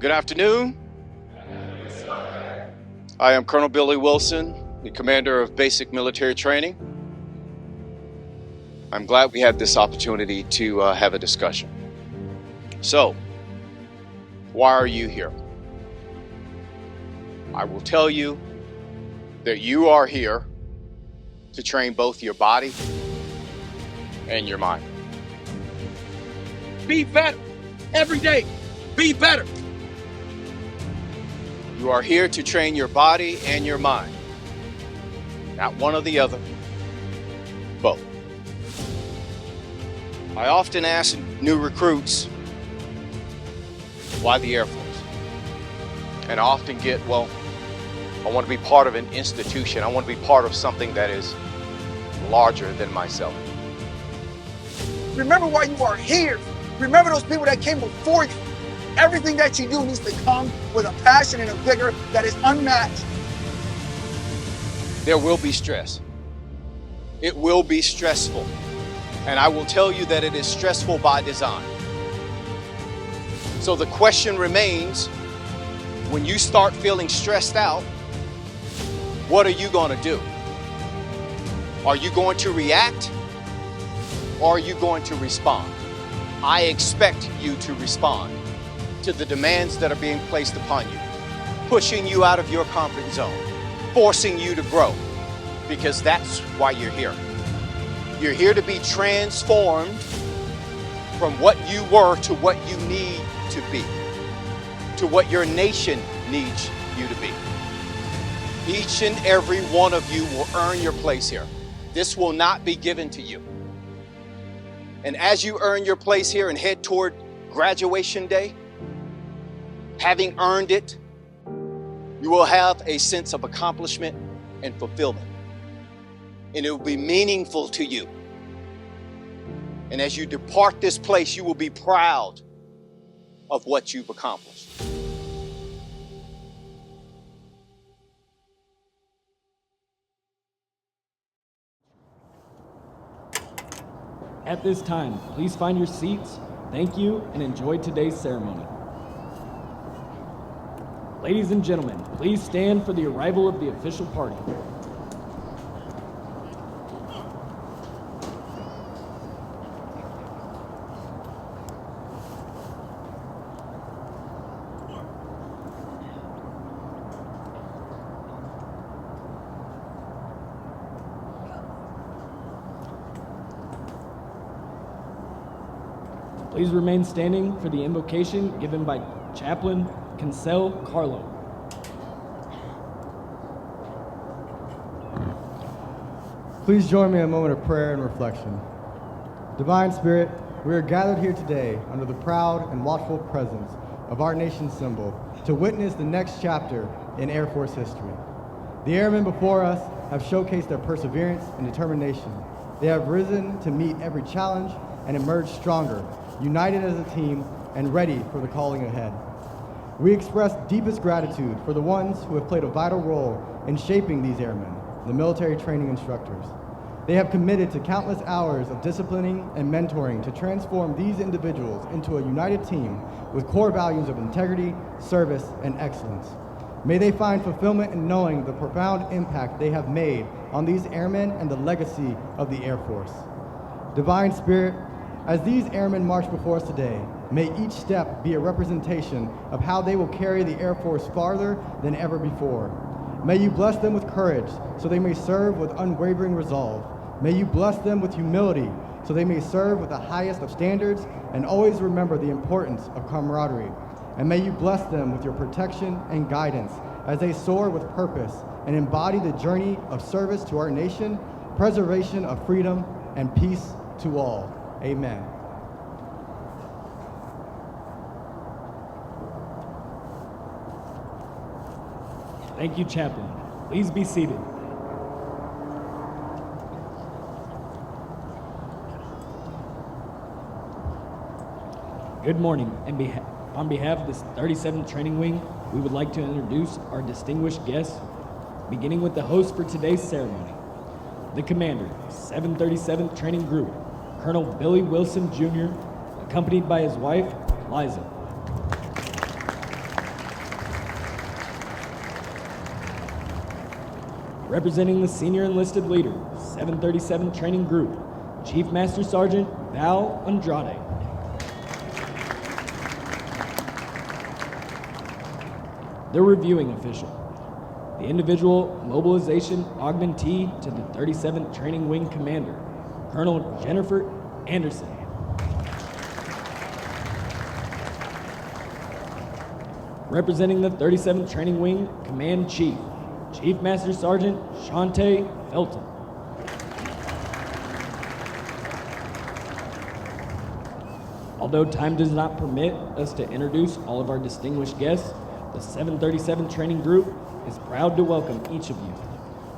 Good afternoon. I am Colonel Billy Wilson, the commander of basic military training. I'm glad we had this opportunity to have a discussion. So, why are you here? I will tell you that you are here to train both your body and your mind. Be better every day. Be better. You are here to train your body and your mind. Not one or the other, both. I often ask new recruits, why the Air Force? And I often get, well, I want to be part of an institution. I want to be part of something that is larger than myself. Remember why you are here. Remember those people that came before you. Everything that you do needs to come with a passion and a vigor that is unmatched. There will be stress. It will be stressful. And I will tell you that it is stressful by design. So the question remains, when you start feeling stressed out, what are you going to do? Are you going to react or are you going to respond? I expect you to respond to the demands that are being placed upon you, pushing you out of your comfort zone, forcing you to grow, because that's why you're here. You're here to be transformed from what you were to what you need to be, to what your nation needs you to be. Each and every one of you will earn your place here. This will not be given to you. And as you earn your place here and head toward graduation day, having earned it, you will have a sense of accomplishment and fulfillment. And it will be meaningful to you. And as you depart this place, you will be proud of what you've accomplished. At this time, please find your seats. Thank you and enjoy today's ceremony. Ladies and gentlemen, please stand for the arrival of the official party. Please remain standing for the invocation given by Chaplain Cancel Carlo. Please join me in a moment of prayer and reflection. Divine Spirit, we are gathered here today under the proud and watchful presence of our nation's symbol to witness the next chapter in Air Force history. The airmen before us have showcased their perseverance and determination. They have risen to meet every challenge and emerged stronger, united as a team and ready for the calling ahead. We express deepest gratitude for the ones who have played a vital role in shaping these airmen, the military training instructors. They have committed to countless hours of disciplining and mentoring to transform these individuals into a united team with core values of integrity, service, and excellence. May they find fulfillment in knowing the profound impact they have made on these airmen and the legacy of the Air Force. Divine Spirit, as these airmen march before us today, may each step be a representation of how they will carry the Air Force farther than ever before. May you bless them with courage so they may serve with unwavering resolve. May you bless them with humility so they may serve with the highest of standards and always remember the importance of camaraderie. And may you bless them with your protection and guidance as they soar with purpose and embody the journey of service to our nation, preservation of freedom, and peace to all. Amen. Thank you, Chaplain. Please be seated. Good morning. On behalf of the 37th Training Wing, we would like to introduce our distinguished guests, beginning with the host for today's ceremony, the commander, 737th Training Group, Colonel Billy Wilson, Jr., accompanied by his wife, Liza. Representing the Senior Enlisted Leader, 737 Training Group, Chief Master Sergeant Val Andrade. The reviewing official, the individual Mobilization Augmentee to the 37th Training Wing Commander, Colonel Jennifer Anderson. Representing the 37th Training Wing Command Chief, Chief Master Sergeant Shante Felton. Although time does not permit us to introduce all of our distinguished guests, the 737 Training Group is proud to welcome each of you.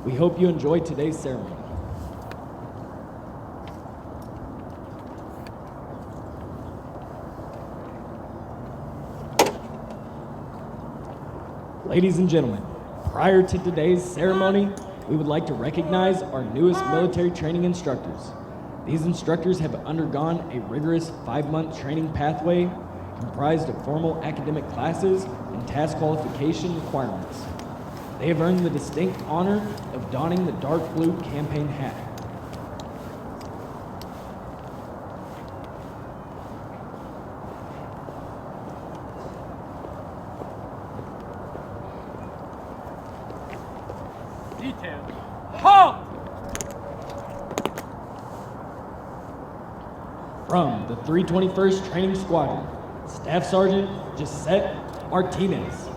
We hope you enjoy today's ceremony. Ladies and gentlemen, prior to today's ceremony, we would like to recognize our newest military training instructors. These instructors have undergone a rigorous 5-month training pathway comprised of formal academic classes and task qualification requirements. They have earned the distinct honor of donning the dark blue campaign hat. Detail. Halt! From the 321st Training Squadron, Staff Sergeant Gisette Martinez.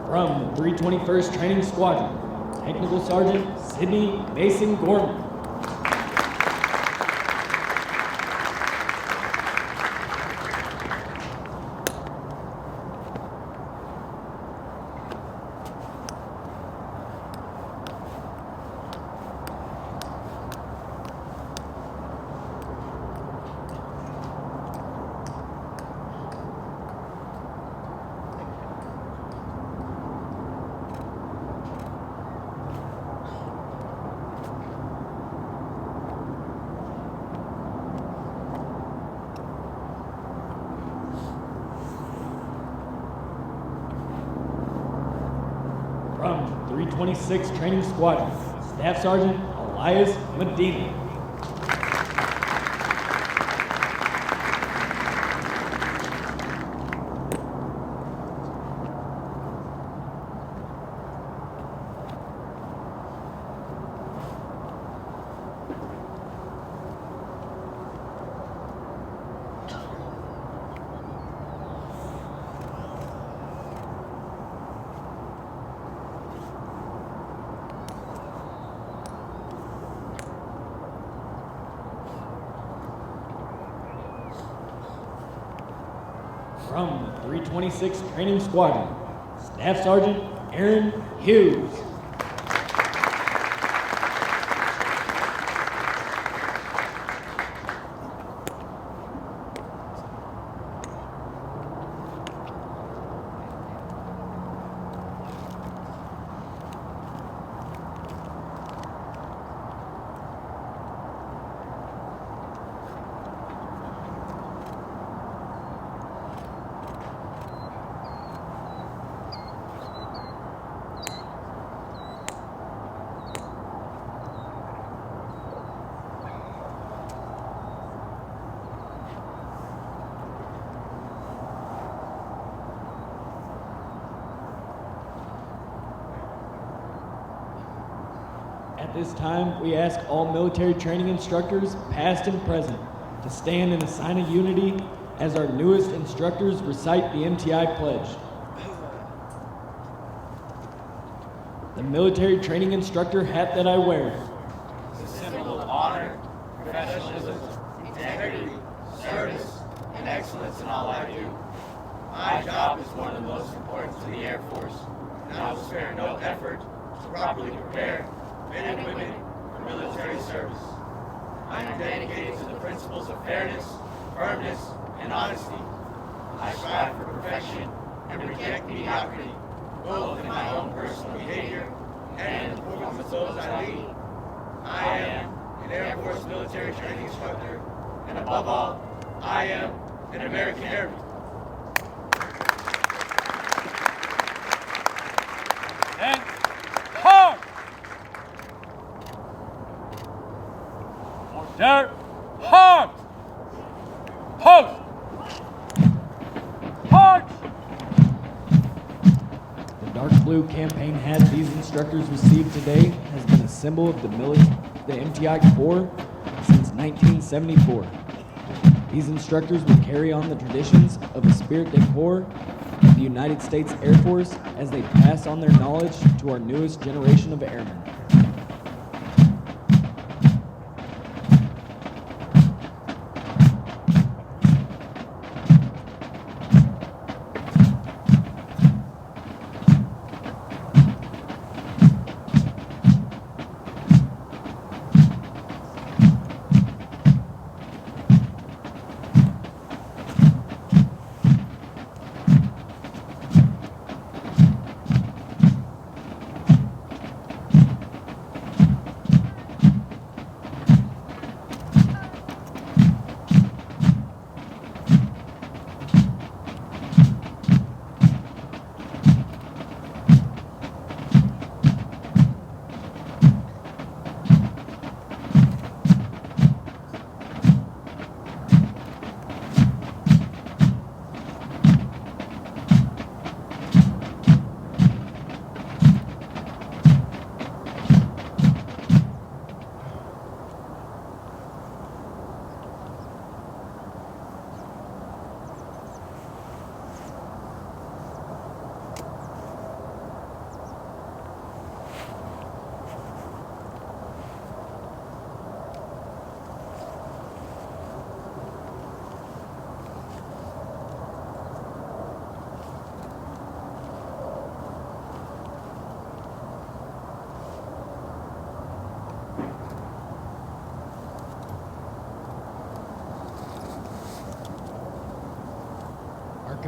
From the 321st Training Squadron, Technical Sergeant Sidney Mason Gorman. From 326th Training Squadron, Staff Sergeant Elias Medina. From the 326th Training Squadron, Staff Sergeant Aaron Hughes. At this time, we ask all military training instructors, past and present, to stand in a sign of unity as our newest instructors recite the MTI pledge. The military training instructor hat that I wear professionalism, integrity, service, and excellence in all I do. My job is one of the most important to the Air Force, and I will spare no effort to properly prepare men and women for military service. I am dedicated to the principles of fairness, firmness, and honesty. I strive for perfection and reject mediocrity, both in my own personal behavior and in the performance of those I lead. I am an Air Force military training instructor, and above all, I am an American Airman. And hard! Order! Hard! Post! Hard! The dark blue campaign hat these instructors received today has been a symbol of the MTI Corps since 1974. These instructors will carry on the traditions of the Spirit de Corps of the United States Air Force as they pass on their knowledge to our newest generation of airmen.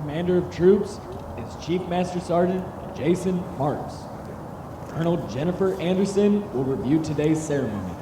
Commander of Troops is Chief Master Sergeant Jason Marks. Colonel Jennifer Anderson will review today's ceremony.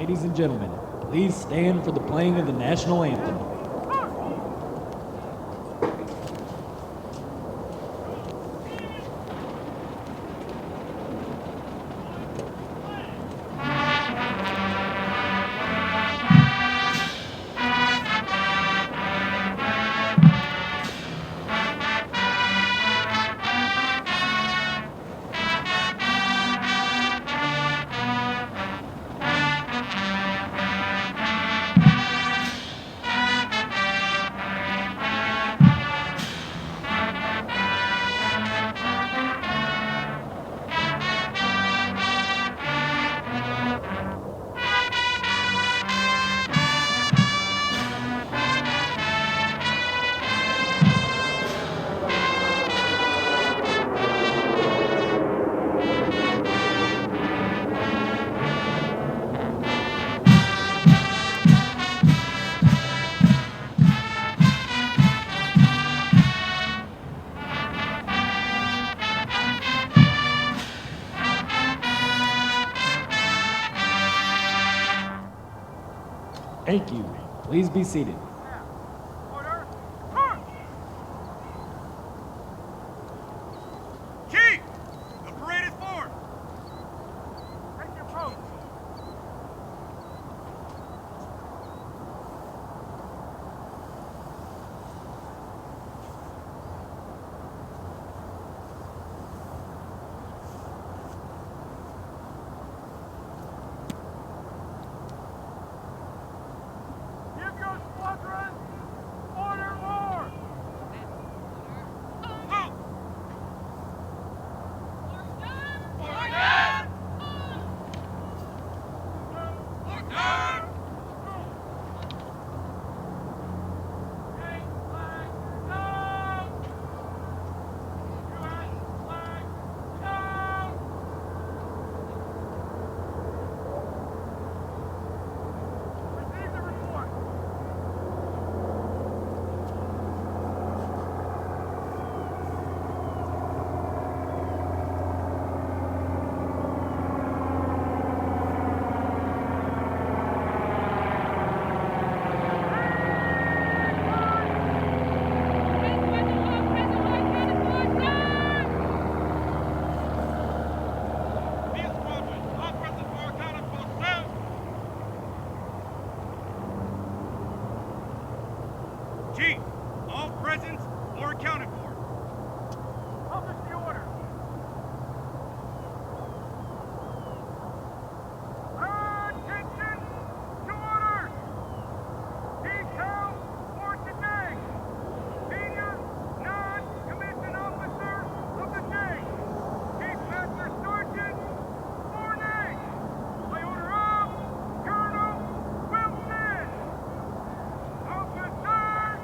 Ladies and gentlemen, please stand for the playing of the national anthem. Thank you. Please be seated. Order. March! Chief, the parade is formed. Take your post. Give your squadron order more! Halt! Order! Order! Take flag down! U.S. flag down! Receive the report. These squadrons, all present for accounted for down. Chief, all presents are accounted for. Publish the order. Attention to orders. Detail for today. Senior non-commissioned officer of the day. Chief Master Sergeant Mornay. By order of Colonel Wilson. Officers.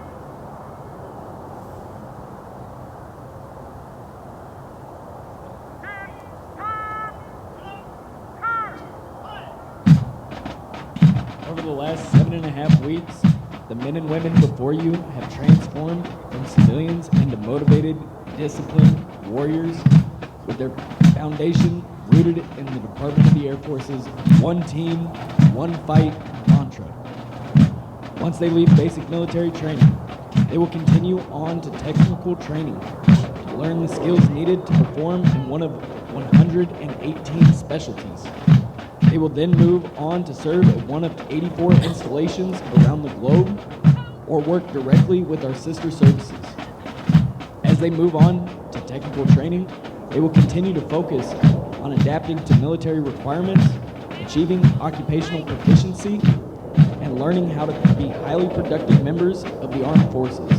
Over the last 7.5 weeks, the men and women before you have transformed from civilians into motivated, disciplined warriors with their foundation rooted in the Department of the Air Force's one team, one fight mantra. Once they leave basic military training, they will continue on to technical training to learn the skills needed to perform in one of 118 specialties. They will then move on to serve at one of 84 installations around the globe or work directly with our sister services. As they move on to technical training, they will continue to focus on adapting to military requirements, achieving occupational proficiency, and learning how to be highly productive members of the armed forces.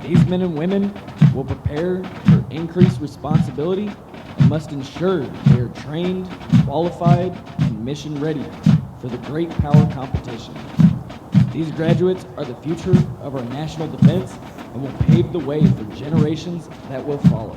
These men and women will prepare for increased responsibility and must ensure they are trained, qualified, and mission ready for the great power competition. These graduates are the future of our national defense and will pave the way for generations that will follow.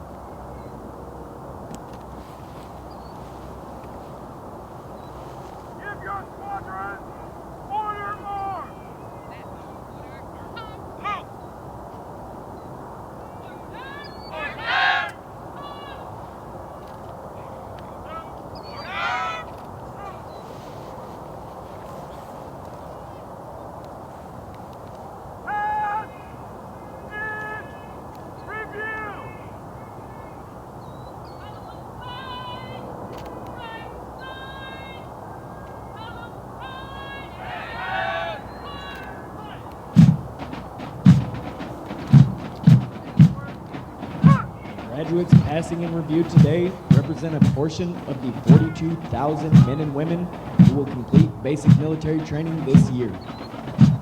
graduates passing in review today represent a portion of the 42,000 men and women who will complete basic military training this year.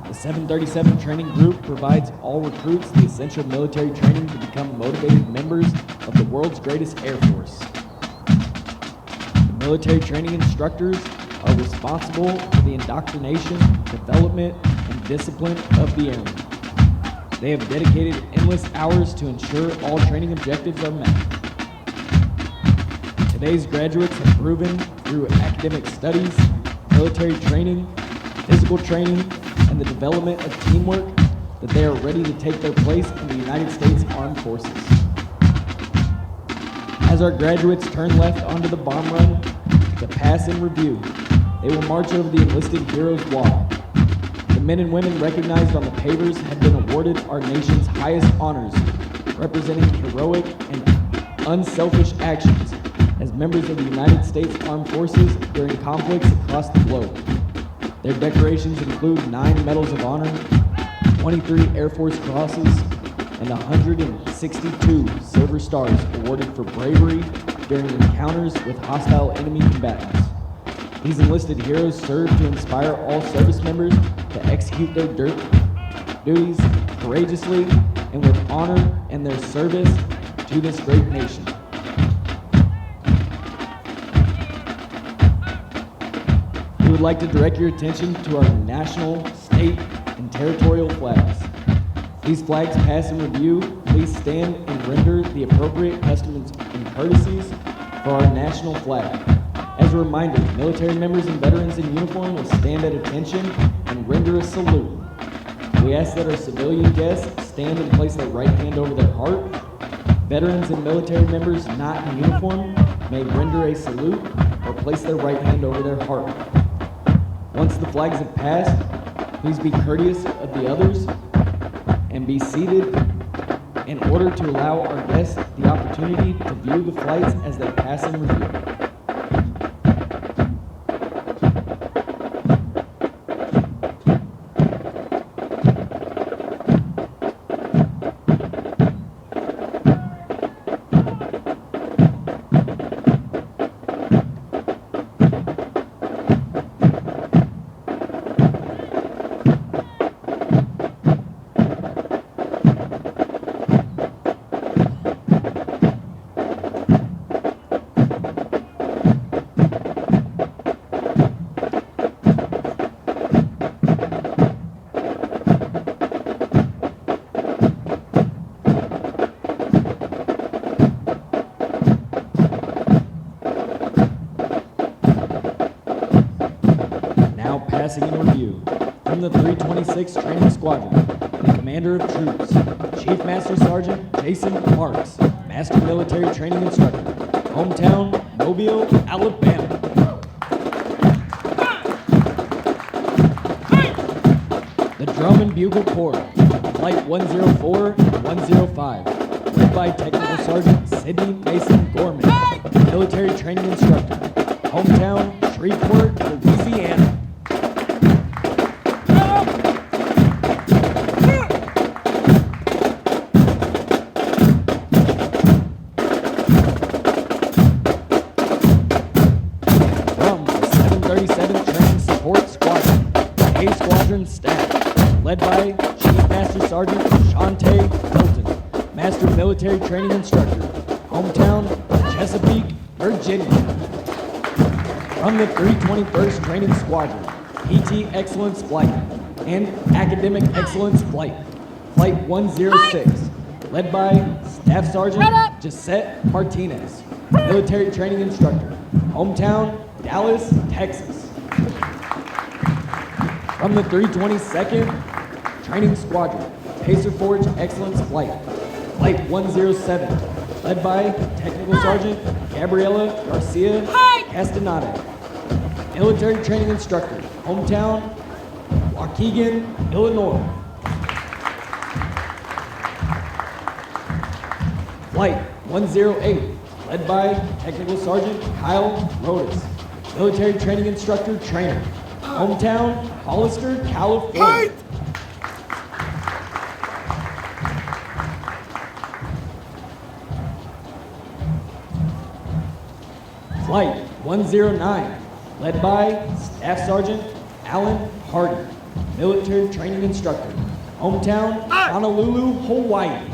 The 737 Training Group provides all recruits the essential military training to become motivated members of the world's greatest Air Force. The military training instructors are responsible for the indoctrination, development, and discipline of the Airmen. They have dedicated endless hours to ensure all training objectives are met. Today's graduates have proven through academic studies, military training, physical training, and the development of teamwork that they are ready to take their place in the United States Armed Forces. As our graduates turn left onto the bomb run to pass in review, they will march over the enlisted heroes' wall. The men and women recognized on the pavers have been awarded our nation's highest honors, representing heroic and unselfish actions as members of the United States Armed Forces during conflicts across the globe. Their decorations include 9 Medals of Honor, 23 Air Force Crosses, and 162 Silver Stars awarded for bravery during encounters with hostile enemy combatants. These enlisted heroes serve to inspire all service members to execute their duties courageously and with honor in their service to this great nation. We would like to direct your attention to our national, state, and territorial flags. These flags pass in review. Please stand and render the appropriate customs and courtesies for our national flag. As a reminder, military members and veterans in uniform will stand at attention and render a salute. We ask that our civilian guests stand and place their right hand over their heart. Veterans and military members not in uniform may render a salute or place their right hand over their heart. Once the flags have passed, please be courteous of the others and be seated in order to allow our guests the opportunity to view the flights as they pass in review. Passing in review, from the 326th Training Squadron, the Commander of Troops, Chief Master Sergeant Jason Marks, Master Military Training Instructor, hometown, Mobile, Alabama. The Drum and Bugle Corps, Flight 104 and 105, led by Technical Sergeant Sidney Mason Gorman, Military Training Instructor, hometown, Shreveport, Louisiana. Led by Chief Master Sergeant Shante Hilton, Master Military Training Instructor, hometown, Chesapeake, Virginia. From the 321st Training Squadron, PT Excellence Flight and Academic Excellence Flight, Flight 106, led by Staff Sergeant Gisette Martinez, Military Training Instructor, hometown, Dallas, Texas. From the 322nd Training Squadron, Pacer Forge Excellence Flight, Flight 107, led by Technical Sergeant Gabriela Garcia Castaneda, Military Training Instructor, hometown, Waukegan, Illinois. Flight 108, led by Technical Sergeant Kyle Rodas, Military Training Instructor Trainer, hometown, Hollister, California. Flight 109, led by Staff Sergeant Alan Hardy, military training instructor, hometown Honolulu, Hawaii.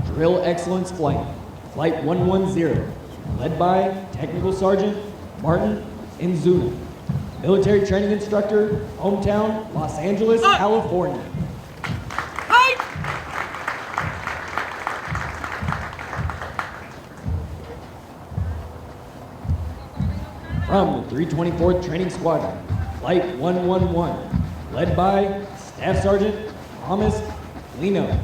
Drill Excellence Flight, Flight 110, led by Technical Sergeant Martin Inzuna, military training instructor, hometown Los Angeles, California. From the 324th Training Squadron, Flight 111, led by Staff Sergeant Thomas Lino,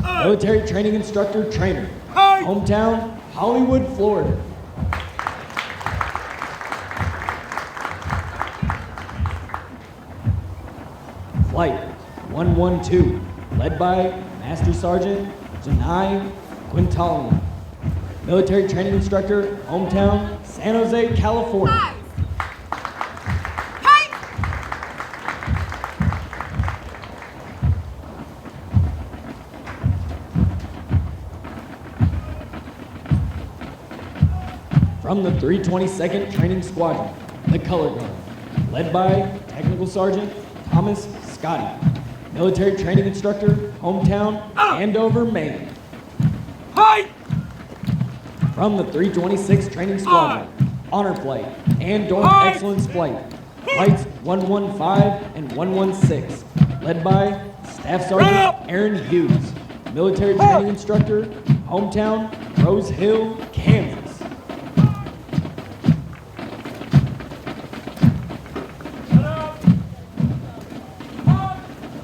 military training instructor trainer, hometown Hollywood, Florida. Flight 112, led by Master Sergeant Janai Quintalian, military training instructor, hometown San Jose, California. From the 322nd Training Squadron, the Color Guard, led by Technical Sergeant Thomas Scotty, military training instructor, hometown Andover, Maine. From the 326th Training Squadron, Honor Flight and Joint Excellence Flight, Flights 115 and 116, led by Staff Sergeant Aaron Hughes, military training instructor, hometown Rose Hill, Kansas.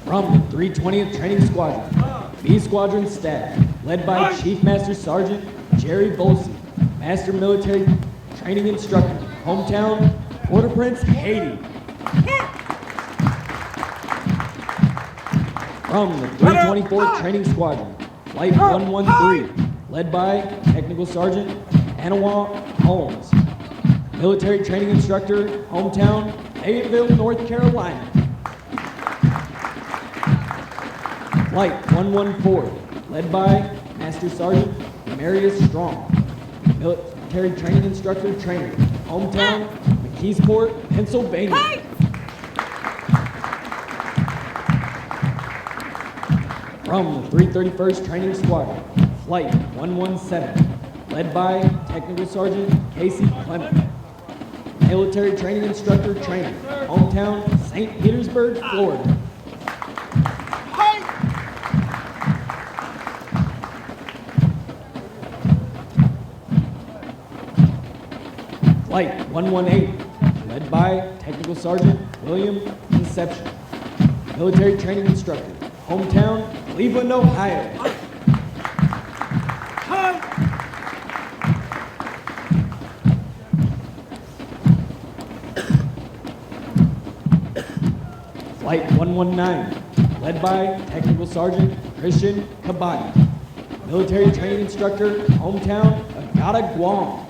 From the 320th Training Squadron, B Squadron Staff, led by Chief Master Sergeant Jerry Volsey, Master Military Training Instructor, hometown Port-au-Prince, Haiti. From the 324th Training Squadron, Flight 113, led by Technical Sergeant Anawa Holmes, military training instructor, hometown Fayetteville, North Carolina. Flight 114, led by Master Sergeant Marius Strong, military training instructor trainer, hometown McKeesport, Pennsylvania. From the 331st Training Squadron, Flight 117, led by Technical Sergeant Casey Clement, military training instructor trainer, hometown St. Petersburg, Florida. Flight 118, led by Technical Sergeant William Conception, military training instructor, hometown Cleveland, Ohio. Flight 119, led by Technical Sergeant Christian Kabani, military training instructor, hometown Agata, Guam.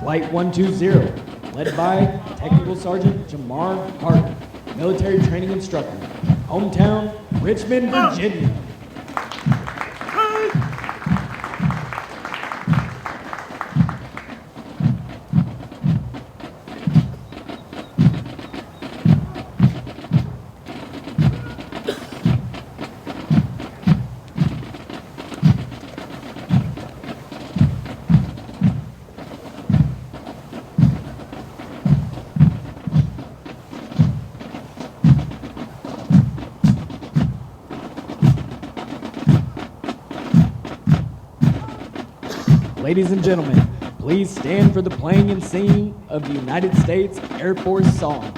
Flight 120, led by Technical Sergeant Jamar Harder, military training instructor, hometown Richmond, Virginia. Ladies and gentlemen, please stand for the playing and singing of the United States Air Force song.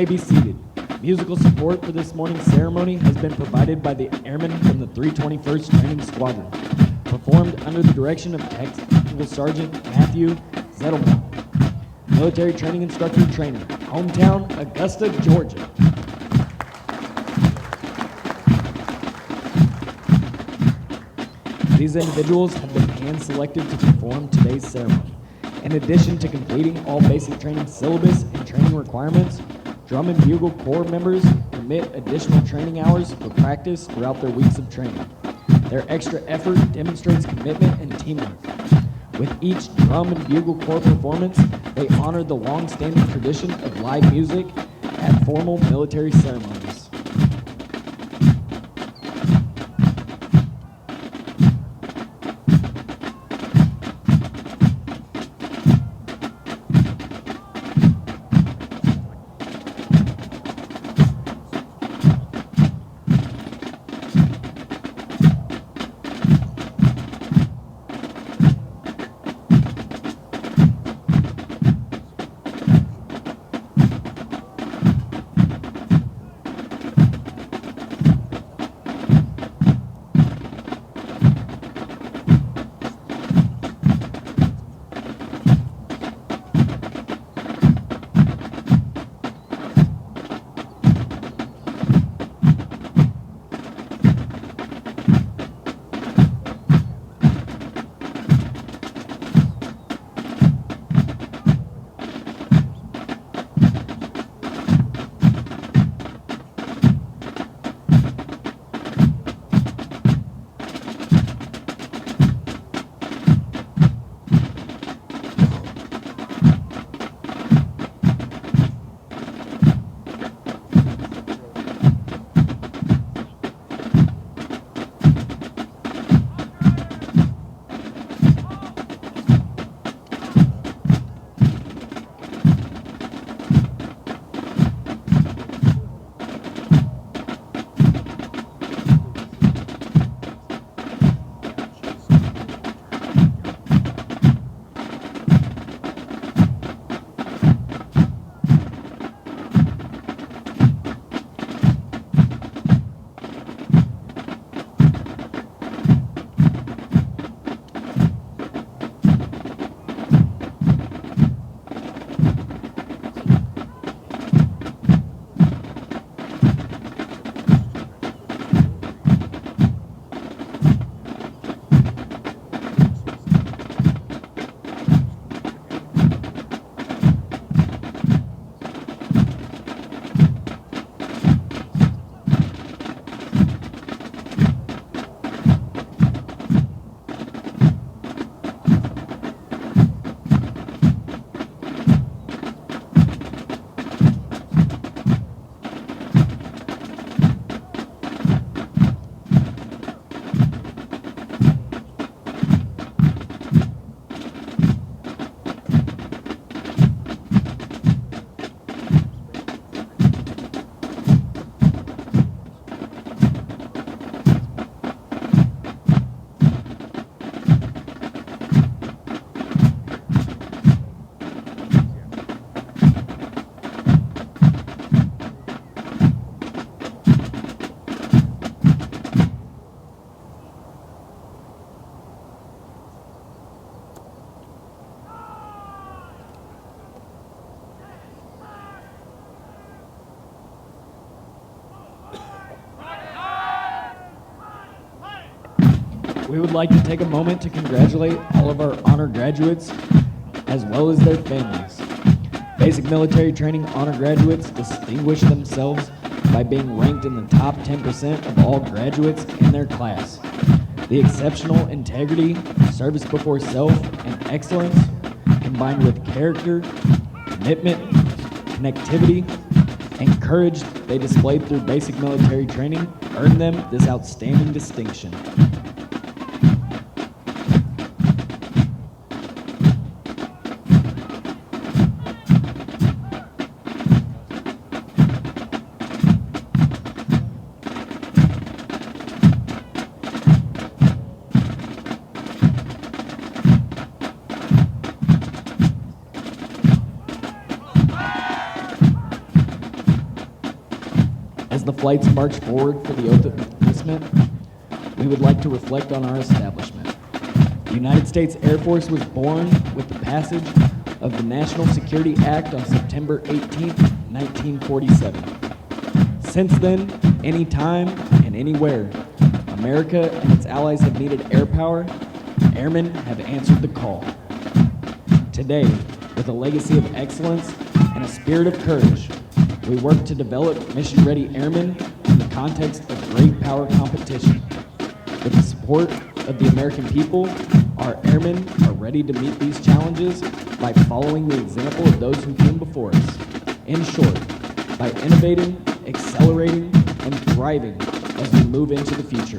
may be seated. Musical support for this morning's ceremony has been provided by the Airmen from the 321st Training Squadron, performed under the direction of Technical Sergeant Matthew Zettelbaum, Military Training Instructor Trainer, hometown Augusta, Georgia. These individuals have been hand-selected to perform today's ceremony. In addition to completing all basic training syllabus and training requirements, Drum and Bugle Corps members permit additional training hours for practice throughout their weeks of training. Their extra effort demonstrates commitment and teamwork. With each Drum and Bugle Corps performance, they honor the long-standing tradition of live music at formal military ceremonies. We would like to take a moment to congratulate all of our honor graduates as well as their families. Basic military training honor graduates distinguish themselves by being ranked in the top 10% of all graduates in their class. The exceptional integrity, service before self, and excellence, combined with character, commitment, connectivity, and courage they displayed through basic military training, earned them this outstanding distinction. As the flights march forward for the oath of enlistment, we would like to reflect on our establishment. The United States Air Force was born with the passage of the National Security Act on September 18, 1947. Since then, anytime and anywhere America and its allies have needed air power, airmen have answered the call. Today, with a legacy of excellence and a spirit of courage, we work to develop mission-ready airmen in the context of great power competition. With the support of the American people, our airmen are ready to meet these challenges by following the example of those who came before us. In short, by innovating, accelerating, and thriving as we move into the future.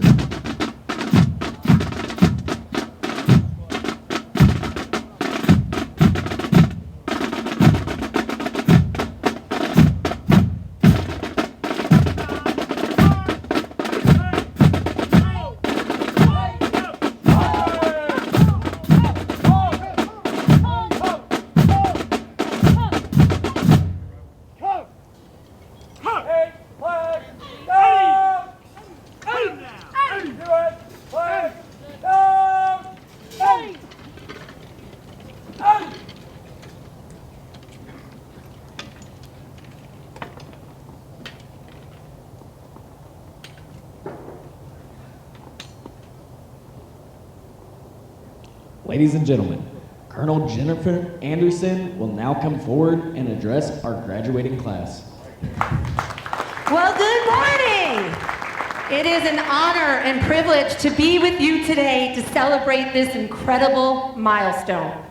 Ladies and gentlemen, Colonel Jennifer Anderson will now come forward and address our graduating class. Well, good morning. It is an honor and privilege to be with you today to celebrate this incredible milestone.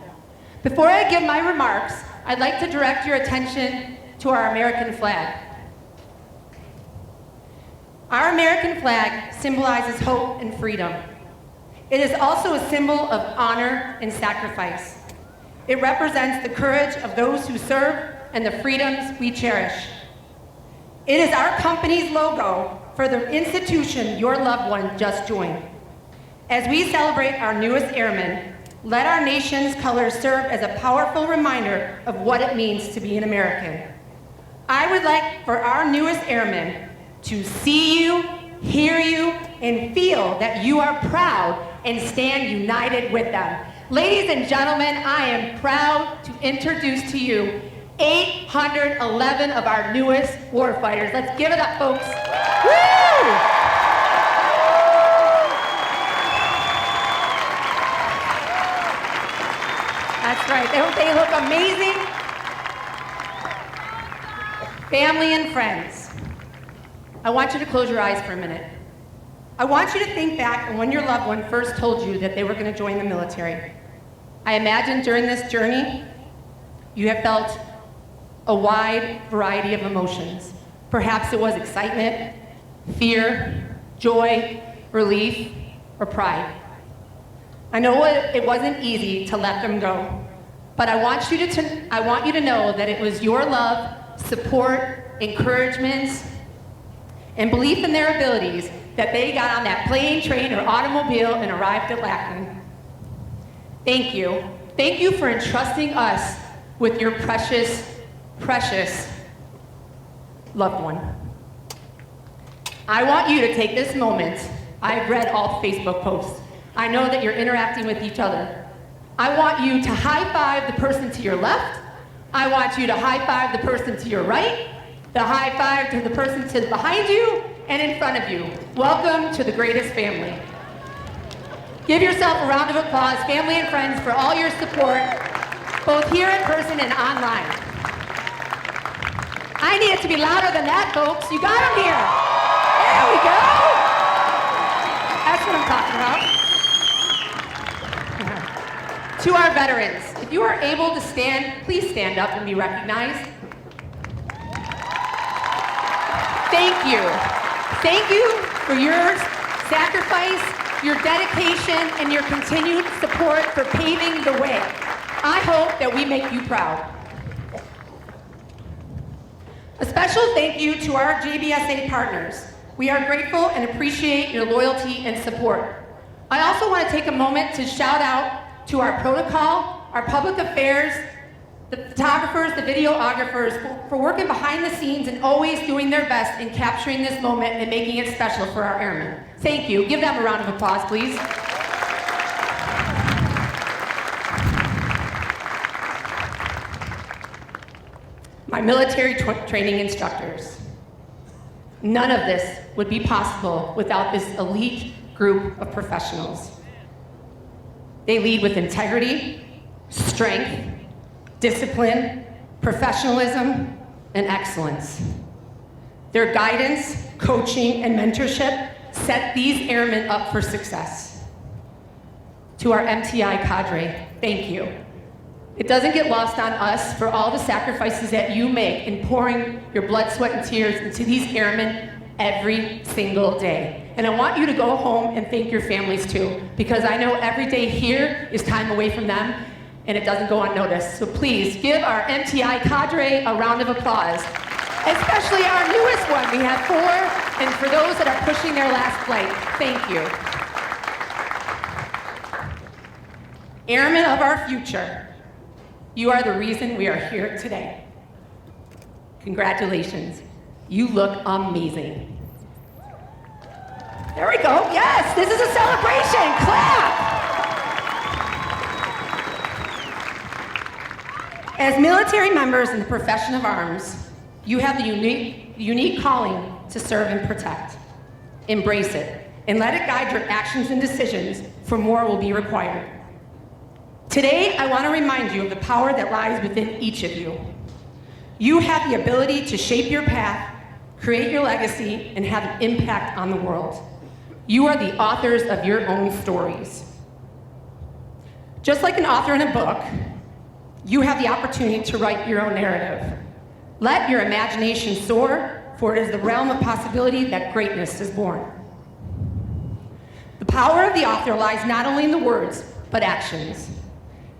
Before I give my remarks, I'd like to direct your attention to our American flag. Our American flag symbolizes hope and freedom. It is also a symbol of honor and sacrifice. It represents the courage of those who serve and the freedoms we cherish. It is our company's logo for the institution your loved one just joined. As we celebrate our newest airmen, let our nation's colors serve as a powerful reminder of what it means to be an American. I would like for our newest airmen to see you, hear you, and feel that you are proud and stand united with them. Ladies and gentlemen, I am proud to introduce to you 811 of our newest warfighters. Let's give it up, folks. Woo! That's right, don't they look amazing? Family and friends, I want you to close your eyes for a minute. I want you to think back on when your loved one first told you that they were going to join the military. I imagine during this journey, you have felt a wide variety of emotions. Perhaps it was excitement, fear, joy, relief, or pride. I know it wasn't easy to let them go, but I want you to know that it was your love, support, encouragement, and belief in their abilities that they got on that plane, train, or automobile and arrived at Lackland. Thank you. Thank you for entrusting us with your precious, precious loved one. I want you to take this moment. I've read all the Facebook posts. I know that you're interacting with each other. I want you to high five the person to your left. I want you to high five the person to your right, the high five to the person to behind you, and in front of you. Welcome to the greatest family. Give yourself a round of applause, family and friends, for all your support, both here in person and online. I need it to be louder than that, folks. You got them here. There we go. That's what I'm talking about. To our veterans, if you are able to stand, please stand up and be recognized. Thank you. Thank you for your sacrifice, your dedication, and your continued support for paving the way. I hope that we make you proud. A special thank you to our JBSA partners. We are grateful and appreciate your loyalty and support. I also want to take a moment to shout out to our protocol, our public affairs, the photographers, the videographers, for working behind the scenes and always doing their best in capturing this moment and making it special for our airmen. Thank you. Give them a round of applause, please. My military training instructors. None of this would be possible without this elite group of professionals. They lead with integrity, strength, discipline, professionalism, and excellence. Their guidance, coaching, and mentorship set these airmen up for success. To our MTI cadre, thank you. It doesn't get lost on us for all the sacrifices that you make in pouring your blood, sweat, and tears into these airmen every single day. And I want you to go home and thank your families too, because I know every day here is time away from them, and it doesn't go unnoticed. So please give our MTI cadre a round of applause, especially our newest one. We have 4, and for those that are pushing their last flight, thank you. Airmen of our future, you are the reason we are here today. Congratulations. You look amazing. There we go. Yes, this is a celebration. Clap. As military members in the profession of arms, you have the unique calling to serve and protect. Embrace it and let it guide your actions and decisions, for more will be required. Today, I want to remind you of the power that lies within each of you. You have the ability to shape your path, create your legacy, and have an impact on the world. You are the authors of your own stories. Just like an author in a book, you have the opportunity to write your own narrative. Let your imagination soar, for it is the realm of possibility that greatness is born. The power of the author lies not only in the words, but actions.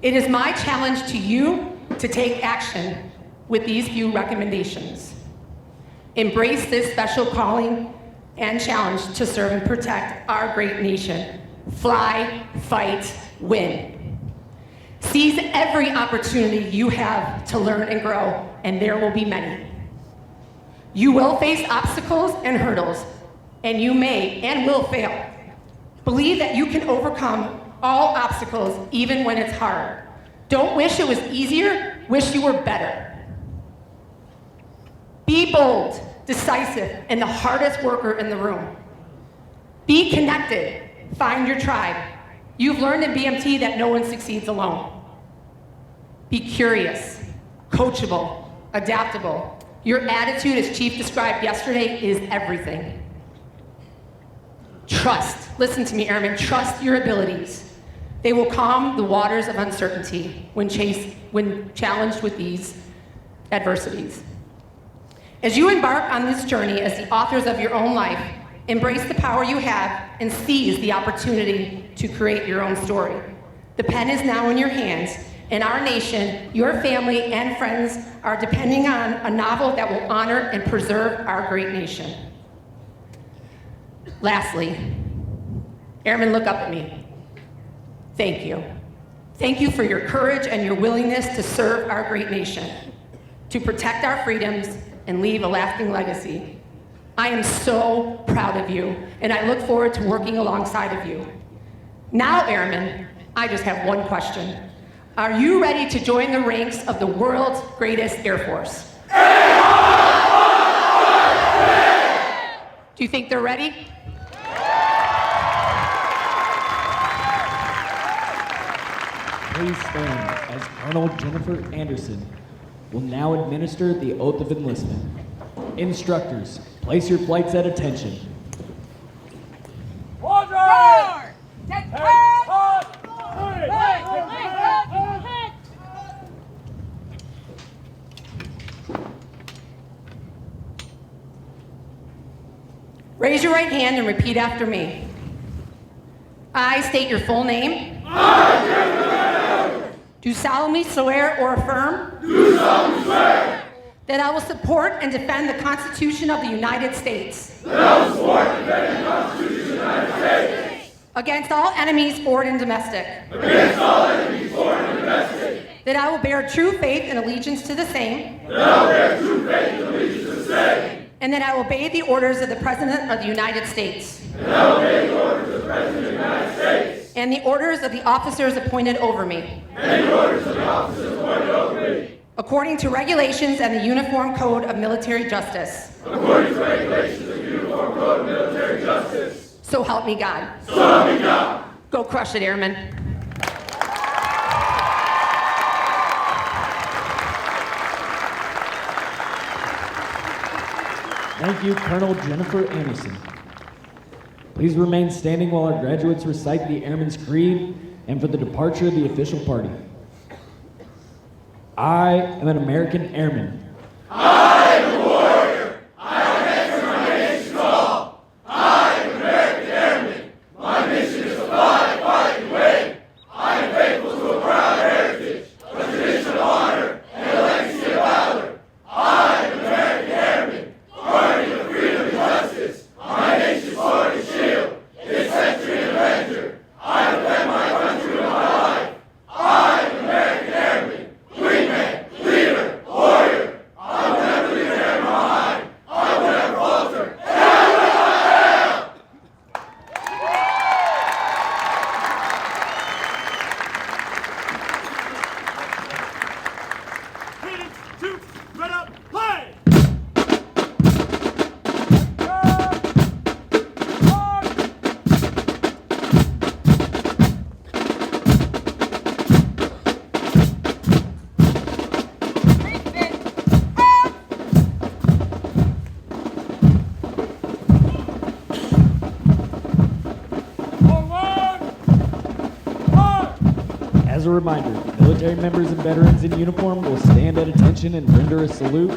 It is my challenge to you to take action with these few recommendations. Embrace this special calling and challenge to serve and protect our great nation. Fly, fight, win. Seize every opportunity you have to learn and grow, and there will be many. You will face obstacles and hurdles, and you may and will fail. Believe that you can overcome all obstacles, even when it's hard. Don't wish it was easier, wish you were better. Be bold, decisive, and the hardest worker in the room. Be connected, find your tribe. You've learned in BMT that no one succeeds alone. Be curious, coachable, adaptable. Your attitude, as Chief described yesterday, is everything. Trust, listen to me, Airmen, trust your abilities. They will calm the waters of uncertainty when challenged with these adversities. As you embark on this journey as the authors of your own life, embrace the power you have and seize the opportunity to create your own story. The pen is now in your hands, and our nation, your family, and friends are depending on a novel that will honor and preserve our great nation. Lastly, Airmen, look up at me. Thank you. Thank you for your courage and your willingness to serve our great nation, to protect our freedoms and leave a lasting legacy. I am so proud of you, and I look forward to working alongside of you. Now, Airmen, I just have one question. Are you ready to join the ranks of the world's greatest Air Force? Do you think they're ready? Please stand as Colonel Jennifer Anderson will now administer the oath of enlistment. Instructors, place your flights at attention. Order! Take Raise your right hand and repeat after me. I state your full name. Do solemnly swear or affirm. Do solemnly swear that I will support and defend the Constitution of the United States. that I will support and defend the Constitution of the United States against all enemies, foreign and domestic. against all enemies, foreign and domestic. that I will bear true faith and allegiance to the same, and that I will obey the orders of the President of the United States, and the orders of the officers appointed over me, according to regulations and the Uniform Code of Military Justice. So help me God. Go crush it, Airmen. Thank you, Colonel Jennifer Anderson. Please remain standing while our graduates recite the Airman's Creed and for the departure of the official party. I am an American Airman. As a reminder, military members and veterans in uniform will stand at attention and render a salute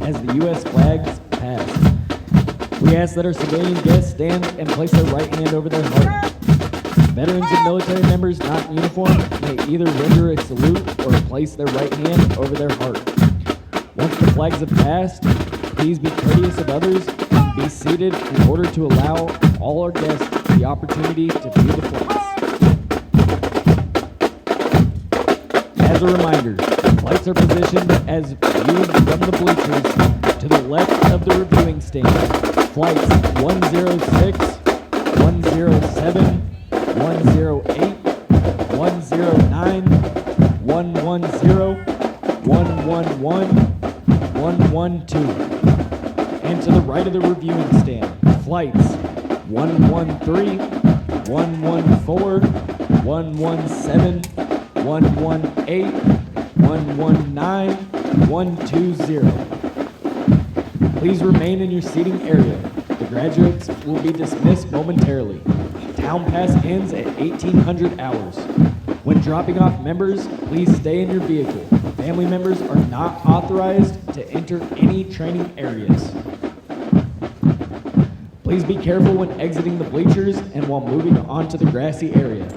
as the U.S. flags pass. We ask that our civilian guests stand and place their right hand over their heart. Veterans and military members not in uniform may either render a salute or place their right hand over their heart. Once the flags have passed, please be courteous of others and be seated in order to allow all our guests the opportunity to view the flags. As a reminder, flights are positioned as viewed from the bleachers to the left of the reviewing stand. Flights 106, 107, 108, 109, 110, 111, 112. And to the right of the reviewing stand, flights 113, 114, 117, 118, 119, 120. Please remain in your seating area. The graduates will be dismissed momentarily. Town pass ends at 1800 hours. When dropping off members, please stay in your vehicle. Family members are not authorized to enter any training areas. Please be careful when exiting the bleachers and while moving onto the grassy area.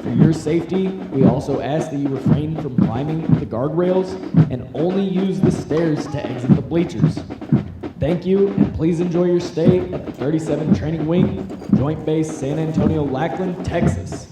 For your safety, we also ask that you refrain from climbing the guardrails and only use the stairs to exit the bleachers. Thank you, and please enjoy your stay at the 37th Training Wing, Joint Base San Antonio-Lackland, Texas.